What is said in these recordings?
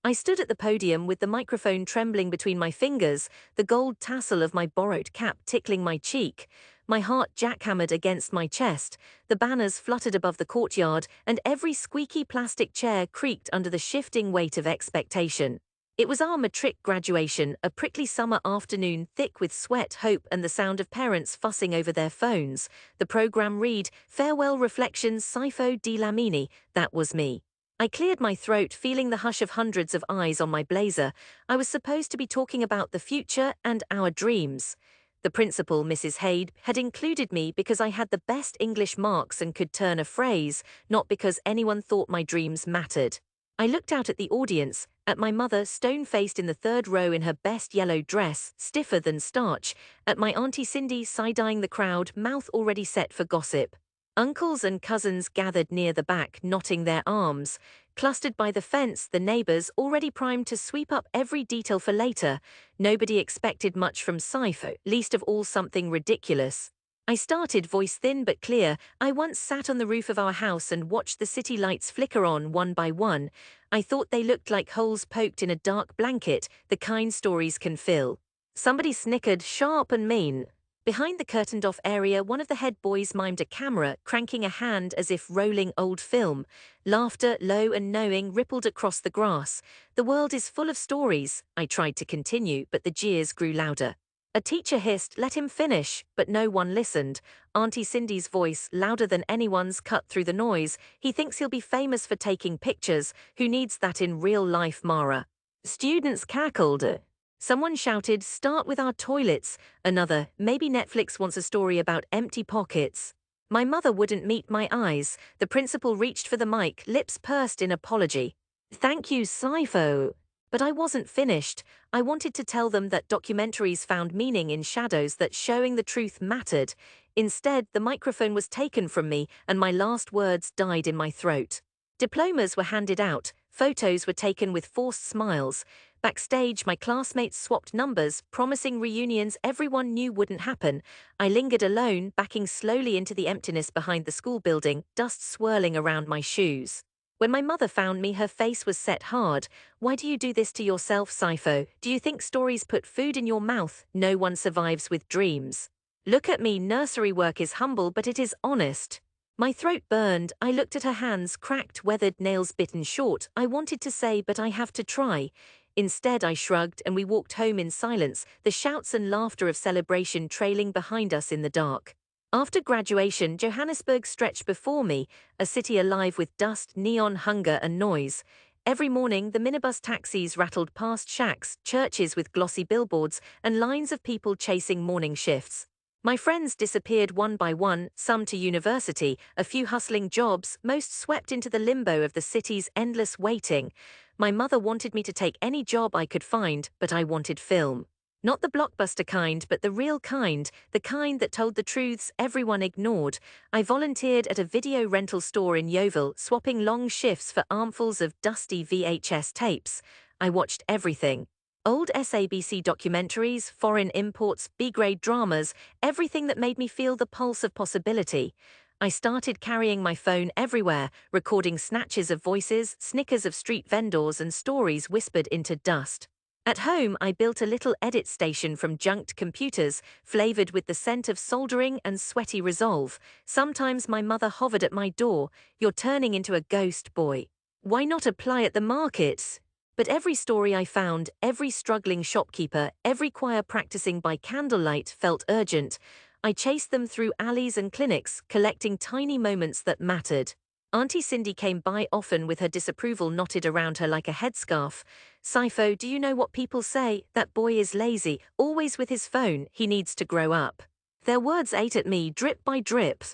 I stood at the podium with the microphone trembling between my fingers, the gold tassel of my borrowed cap tickling my cheek, my heart jackhammered against my chest, the banners fluttered above the courtyard, and every squeaky plastic chair creaked under the shifting weight of expectation. It was our matric graduation, a prickly summer afternoon thick with sweat, hope, and the sound of parents fussing over their phones. The program read, Farewell Reflections Sifo di Lamini. That was me. I cleared my throat, feeling the hush of hundreds of eyes on my blazer. I was supposed to be talking about the future and our dreams. The principal, Mrs. Haid, had included me because I had the best English marks and could turn a phrase, not because anyone thought my dreams mattered. I looked out at the audience, at my mother stone-faced in the third row in her best yellow dress, stiffer than starch, at my Auntie Cindy side-eyeing the crowd, mouth already set for gossip. Uncles and cousins gathered near the back, knotting their arms. Clustered by the fence, the neighbors, already primed to sweep up every detail for later. Nobody expected much from Sifo, least of all something ridiculous. I started, voice thin but clear. I once sat on the roof of our house and watched the city lights flicker on one by one. I thought they looked like holes poked in a dark blanket, the kind stories can fill. Somebody snickered, sharp and mean. Behind the curtained-off area, one of the head boys mimed a camera, cranking a hand as if rolling old film. Laughter, low and knowing, rippled across the grass. The world is full of stories. I tried to continue, but the jeers grew louder. A teacher hissed, let him finish, but no one listened. Auntie Cindy's voice, louder than anyone's, cut through the noise. He thinks he'll be famous for taking pictures. Who needs that in real life, Mara? Students cackled. Someone shouted, start with our toilets. Another, maybe Netflix wants a story about empty pockets. My mother wouldn't meet my eyes. The principal reached for the mic, lips pursed in apology. Thank you, Sifo. But I wasn't finished. I wanted to tell them that documentaries found meaning in shadows, that showing the truth mattered. Instead, the microphone was taken from me, and my last words died in my throat. Diplomas were handed out. Photos were taken with forced smiles. Backstage, my classmates swapped numbers, promising reunions everyone knew wouldn't happen. I lingered alone, backing slowly into the emptiness behind the school building, dust swirling around my shoes. When my mother found me, her face was set hard. Why do you do this to yourself, Sifo? Do you think stories put food in your mouth? No one survives with dreams. Look at me, nursery work is humble, but it is honest. My throat burned. I looked at her hands, cracked, weathered, nails bitten short. I wanted to say, but I have to try. Instead, I shrugged, and we walked home in silence, the shouts and laughter of celebration trailing behind us in the dark. After graduation, Johannesburg stretched before me, a city alive with dust, neon, hunger, and noise. Every morning, the minibus taxis rattled past shacks, churches with glossy billboards, and lines of people chasing morning shifts. My friends disappeared one by one, some to university, a few hustling jobs, most swept into the limbo of the city's endless waiting. My mother wanted me to take any job I could find, but I wanted film. Not the blockbuster kind, but the real kind, the kind that told the truths everyone ignored. I volunteered at a video rental store in Yeovil, swapping long shifts for armfuls of dusty VHS tapes. I watched everything. Old SABC documentaries, foreign imports, B-grade dramas, everything that made me feel the pulse of possibility. I started carrying my phone everywhere, recording snatches of voices, snickers of street vendors, and stories whispered into dust. At home, I built a little edit station from junked computers, flavored with the scent of soldering and sweaty resolve. Sometimes my mother hovered at my door, "You're turning into a ghost, boy. Why not apply at the markets?" But every story I found, every struggling shopkeeper, every choir practicing by candlelight felt urgent. I chased them through alleys and clinics, collecting tiny moments that mattered. Auntie Cindy came by often with her disapproval knotted around her like a headscarf. "Sifo, do you know what people say? That boy is lazy, always with his phone, he needs to grow up." Their words ate at me, drip by drip.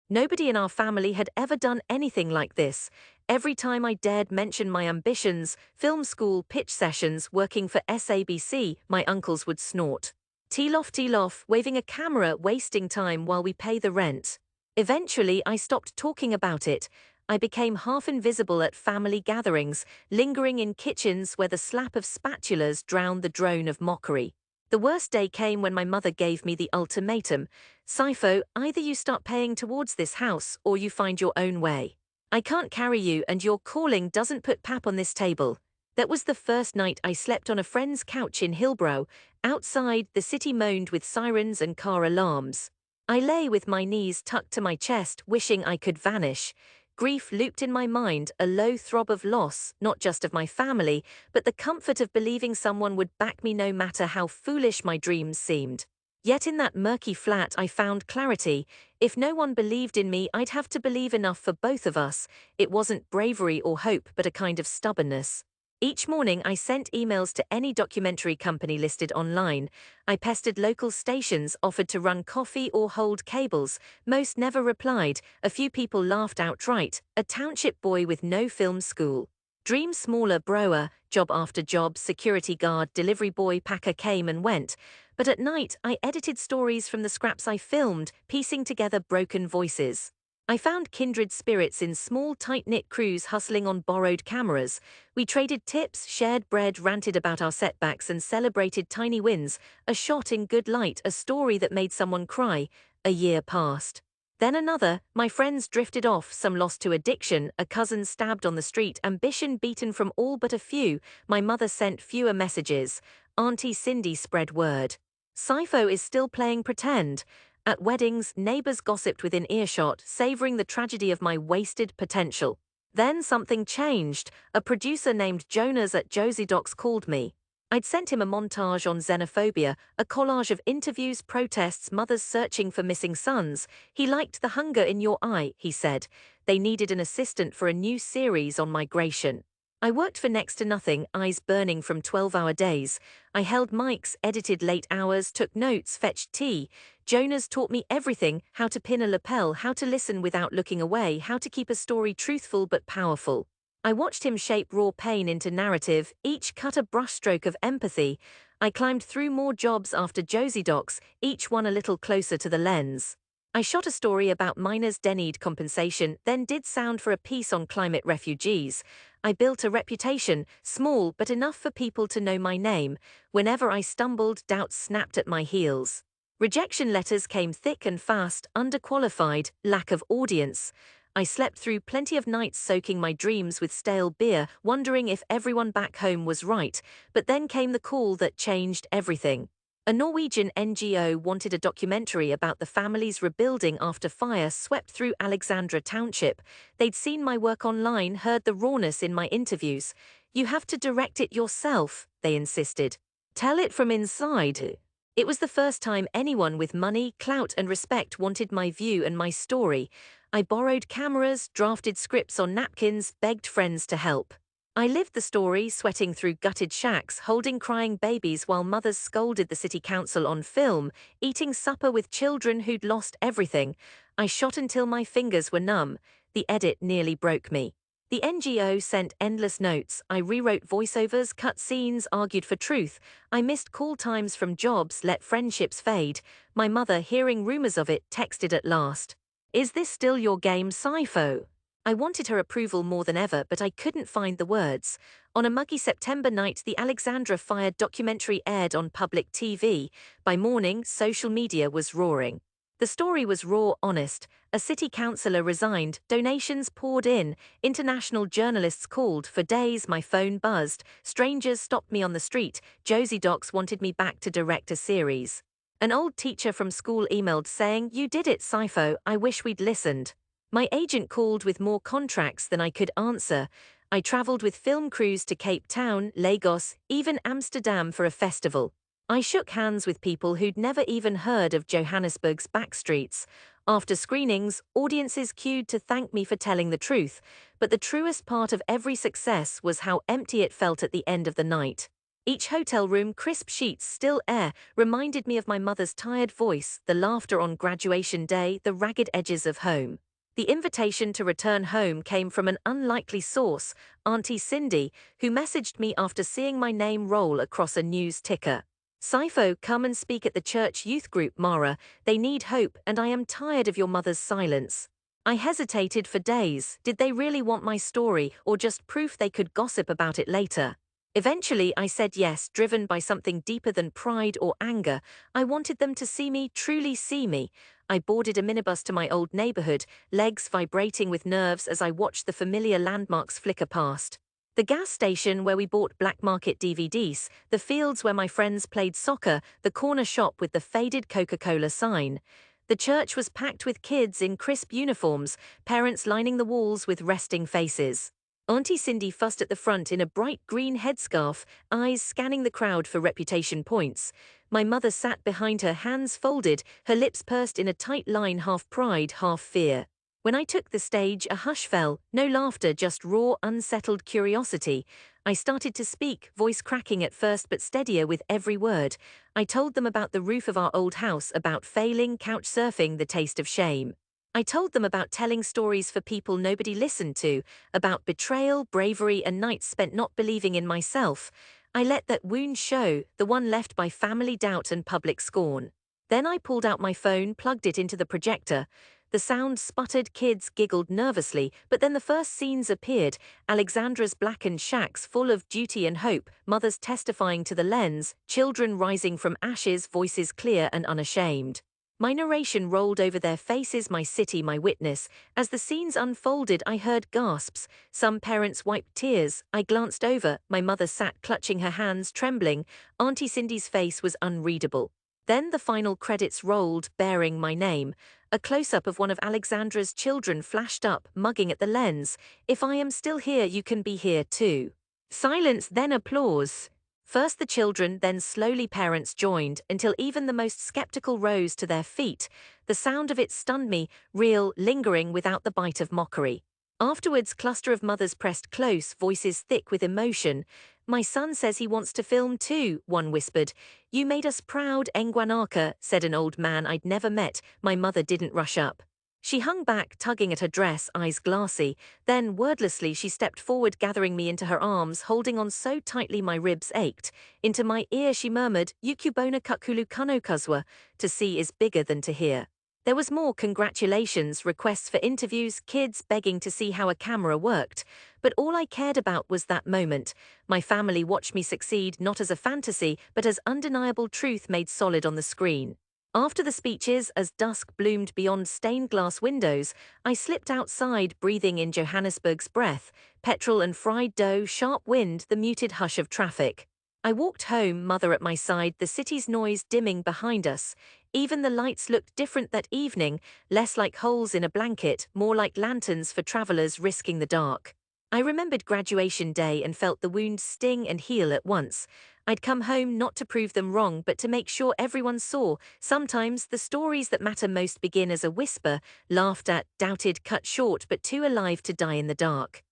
Nobody in our family had ever done anything like this. Every time I dared mention my ambitions, film school, pitch sessions, working for SABC, my uncles would snort. Teal off, waving a camera, wasting time while we pay the rent." Eventually, I stopped talking about it. I became half invisible at family gatherings, lingering in kitchens where the slap of spatulas drowned the drone of mockery. The worst day came when my mother gave me the ultimatum. "Sifo, either you start paying towards this house or you find your own way. I can't carry you, and your calling doesn't put pap on this table." That was the first night I slept on a friend's couch in Hillbrow. Outside, the city moaned with sirens and car alarms. I lay with my knees tucked to my chest, wishing I could vanish. Grief looped in my mind, a low throb of loss, not just of my family, but the comfort of believing someone would back me no matter how foolish my dreams seemed. Yet in that murky flat I found clarity. If no one believed in me, I'd have to believe enough for both of us. It wasn't bravery or hope, but a kind of stubbornness. Each morning I sent emails to any documentary company listed online. I pestered local stations, offered to run coffee or hold cables. Most never replied. A few people laughed outright. A township boy with no film school. Dream smaller, broer, job after job, security guard, delivery boy, packer came and went. But at night I edited stories from the scraps I filmed, piecing together broken voices. I found kindred spirits in small, tight-knit crews hustling on borrowed cameras. We traded tips, shared bread, ranted about our setbacks, and celebrated tiny wins. A shot in good light, a story that made someone cry. A year passed. Then another. My friends drifted off, some lost to addiction, a cousin stabbed on the street, ambition beaten from all but a few. My mother sent fewer messages. Auntie Cindy spread word. Sipho is still playing pretend. At weddings, neighbors gossiped within earshot, savoring the tragedy of my wasted potential. Then something changed. A producer named Jonas at Josie Docs called me. I'd sent him a montage on xenophobia, a collage of interviews, protests, mothers searching for missing sons. He liked the hunger in your eye, he said. They needed an assistant for a new series on migration. I worked for next to nothing, eyes burning from 12-hour days. I held mics, edited late hours, took notes, fetched tea. Jonas taught me everything: how to pin a lapel, how to listen without looking away, how to keep a story truthful but powerful. I watched him shape raw pain into narrative, each cut a brushstroke of empathy. I climbed through more jobs after Josie Docs, each one a little closer to the lens. I shot a story about miners' denied compensation, then did sound for a piece on climate refugees. I built a reputation, small but enough for people to know my name. Whenever I stumbled, doubts snapped at my heels. Rejection letters came thick and fast, underqualified, lack of audience. I slept through plenty of nights soaking my dreams with stale beer, wondering if everyone back home was right. But then came the call that changed everything. A Norwegian NGO wanted a documentary about the families rebuilding after fire swept through Alexandra Township. They'd seen my work online, heard the rawness in my interviews. You have to direct it yourself, they insisted. Tell it from inside. It was the first time anyone with money, clout, and respect wanted my view and my story. I borrowed cameras, drafted scripts on napkins, begged friends to help. I lived the story, sweating through gutted shacks, holding crying babies while mothers scolded the city council on film, eating supper with children who'd lost everything. I shot until my fingers were numb. The edit nearly broke me. The NGO sent endless notes. I rewrote voiceovers, cut scenes, argued for truth. I missed call times from jobs, let friendships fade. My mother, hearing rumors of it, texted at last. "Is this still your game, Sipho?" I wanted her approval more than ever, but I couldn't find the words. On a muggy September night, the Alexandra Fire documentary aired on public TV. By morning, social media was roaring. The story was raw, honest. A city councillor resigned, donations poured in, international journalists called. For days my phone buzzed, strangers stopped me on the street. Josie Docs wanted me back to direct a series. An old teacher from school emailed saying, "You did it, Sipho, I wish we'd listened." My agent called with more contracts than I could answer. I travelled with film crews to Cape Town, Lagos, even Amsterdam for a festival. I shook hands with people who'd never even heard of Johannesburg's backstreets. After screenings, audiences queued to thank me for telling the truth. But the truest part of every success was how empty it felt at the end of the night. Each hotel room, crisp sheets, still air, reminded me of my mother's tired voice, the laughter on graduation day, the ragged edges of home. The invitation to return home came from an unlikely source, Auntie Cindy, who messaged me after seeing my name roll across a news ticker. "Sipho, come and speak at the church youth group, Mara. They need hope, and I am tired of your mother's silence." I hesitated for days. Did they really want my story, or just proof they could gossip about it later? Eventually, I said yes, driven by something deeper than pride or anger. I wanted them to see me, truly see me. I boarded a minibus to my old neighborhood, legs vibrating with nerves as I watched the familiar landmarks flicker past. The gas station where we bought black market DVDs, the fields where my friends played soccer, the corner shop with the faded Coca-Cola sign. The church was packed with kids in crisp uniforms, parents lining the walls with resting faces. Auntie Cindy fussed at the front in a bright green headscarf, eyes scanning the crowd for reputation points. My mother sat behind her, hands folded, her lips pursed in a tight line, half pride, half fear. When I took the stage, a hush fell, no laughter, just raw, unsettled curiosity. I started to speak, voice cracking at first but steadier with every word. I told them about the roof of our old house, about failing, couch surfing, the taste of shame. I told them about telling stories for people nobody listened to, about betrayal, bravery, and nights spent not believing in myself. I let that wound show, the one left by family doubt and public scorn. Then I pulled out my phone, plugged it into the projector. The sound sputtered, kids giggled nervously, but then the first scenes appeared, Alexandra's blackened shacks full of duty and hope, mothers testifying to the lens, children rising from ashes, voices clear and unashamed. My narration rolled over their faces, my city, my witness. As the scenes unfolded, I heard gasps. Some parents wiped tears. I glanced over. My mother sat clutching her hands, trembling. Auntie Cindy's face was unreadable. Then the final credits rolled, bearing my name. A close-up of one of Alexandra's children flashed up, mugging at the lens. If I am still here, you can be here too. Silence, then applause. First the children, then slowly parents joined, until even the most skeptical rose to their feet. The sound of it stunned me, real, lingering without the bite of mockery. Afterwards, cluster of mothers pressed close, voices thick with emotion. My son says he wants to film too, one whispered. You made us proud, Engwanaka, said an old man I'd never met. My mother didn't rush up. She hung back, tugging at her dress, eyes glassy. Then, wordlessly, she stepped forward, gathering me into her arms, holding on so tightly my ribs ached. Into my ear she murmured, Yukubona kakulu kanokazwa, to see is bigger than to hear. There was more: congratulations, requests for interviews, kids begging to see how a camera worked. But all I cared about was that moment. My family watched me succeed, not as a fantasy, but as undeniable truth made solid on the screen. After the speeches, as dusk bloomed beyond stained glass windows, I slipped outside, breathing in Johannesburg's breath, petrol and fried dough, sharp wind, the muted hush of traffic. I walked home, mother at my side, the city's noise dimming behind us. Even the lights looked different that evening, less like holes in a blanket, more like lanterns for travelers risking the dark. I remembered graduation day and felt the wound sting and heal at once. I'd come home not to prove them wrong, but to make sure everyone saw. Sometimes the stories that matter most begin as a whisper, laughed at, doubted, cut short, but too alive to die in the dark.